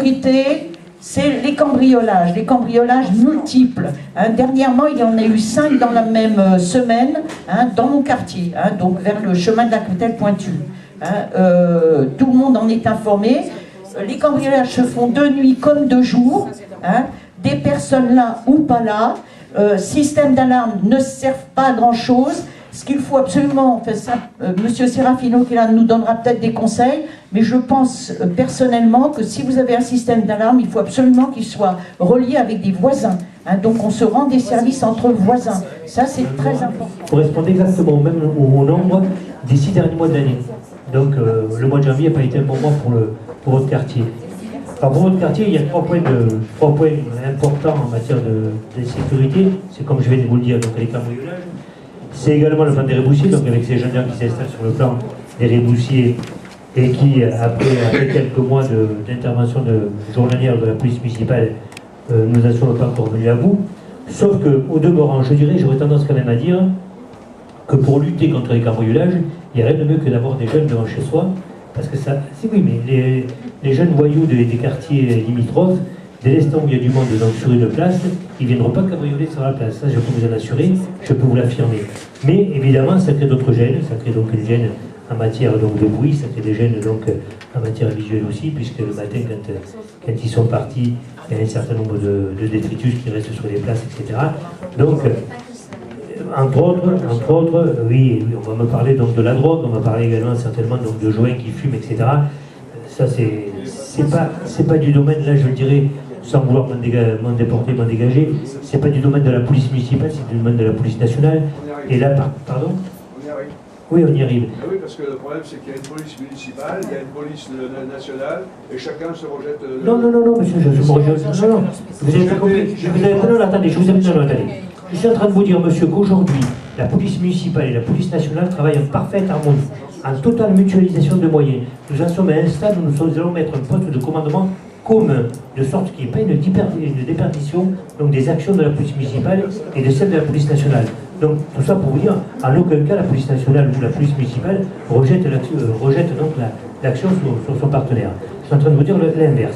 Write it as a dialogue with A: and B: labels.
A: sécurité, c'est les cambriolages multiples. Hein. Dernièrement, il y en a eu 5 dans la même semaine, hein, dans mon quartier, hein, donc vers le chemin de la Crételle-Pointue. Hein. Tout le monde en est informé. Les cambriolages se font de nuit comme de jour, hein, des personnes là ou pas là. Système d'alarme ne servent pas à grand chose. Ce qu'il faut absolument, enfin ça, Monsieur Serafino qui là nous donnera peut-être des conseils, mais je pense personnellement que si vous avez un système d'alarme, il faut absolument qu'il soit relié avec des voisins. Hein, donc on se rend des services entre voisins. Ça c'est très important.
B: Correspond exactement même au nombre des 6 derniers mois de l'année. Donc le mois de janvier n'a pas été un bon mois pour votre quartier. Alors pour votre quartier, il y a 3 points importants en matière de sécurité. C'est comme je viens de vous le dire, donc les cambriolages. C'est également le plan des réboussiers, donc avec ces gendarmes qui s'installent sur le plan des réboussiers et qui, après quelques mois d'intervention journalière de la police municipale, nous en sommes pas encore venus à bout. Sauf qu'au demeurant, je dirais, j'aurais tendance quand même à dire que pour lutter contre les cambriolages, il n'y a rien de mieux que d'avoir des jeunes devant chez soi, parce que ça, c'est oui, mais les jeunes voyous des quartiers limitrophes, dès l'instant où il y a du monde donc, sur une place, ils ne viendront pas cambrioler sur la place. Ça, je peux vous en assurer, je peux vous l'affirmer. Mais évidemment, ça crée d'autres gènes. Ça crée donc une gêne en matière donc, de bruit, ça crée des gènes donc, en matière visuelle aussi, puisque le matin, quand ils sont partis, il y a un certain nombre de détritus qui restent sur les places, etc. Donc, entre autres, oui, on va me parler donc, de la drogue, on va parler également certainement donc, de joints qui fument, etc. Ça, c'est pas du domaine, là, je dirais, sans vouloir m'en déporter, m'en dégager, c'est pas du domaine de la police municipale, c'est du domaine de la police nationale. Et là, pardon ?
C: On y arrive.
B: Oui, on y arrive.
C: Ah oui, parce que le problème, c'est qu'il y a une police municipale, il y a une police nationale, et chacun se rejette...
B: Non, monsieur, je me rejette. Non. Vous avez compris. Non, attendez, je vous ai... Non, attendez. Je suis en train de vous dire, monsieur, qu'aujourd'hui, la police municipale et la police nationale travaillent en parfaite harmonie, en totale mutualisation de moyens. Nous en sommes à un stade où nous allons mettre un poste de commandement commun, de sorte qu'il n'y ait pas une déperdition donc, des actions de la police municipale et de celles de la police nationale. Donc tout ça pour vous dire, en aucun cas la police nationale ou la police municipale rejette donc l'action sur son partenaire. Je suis en train de vous dire l'inverse.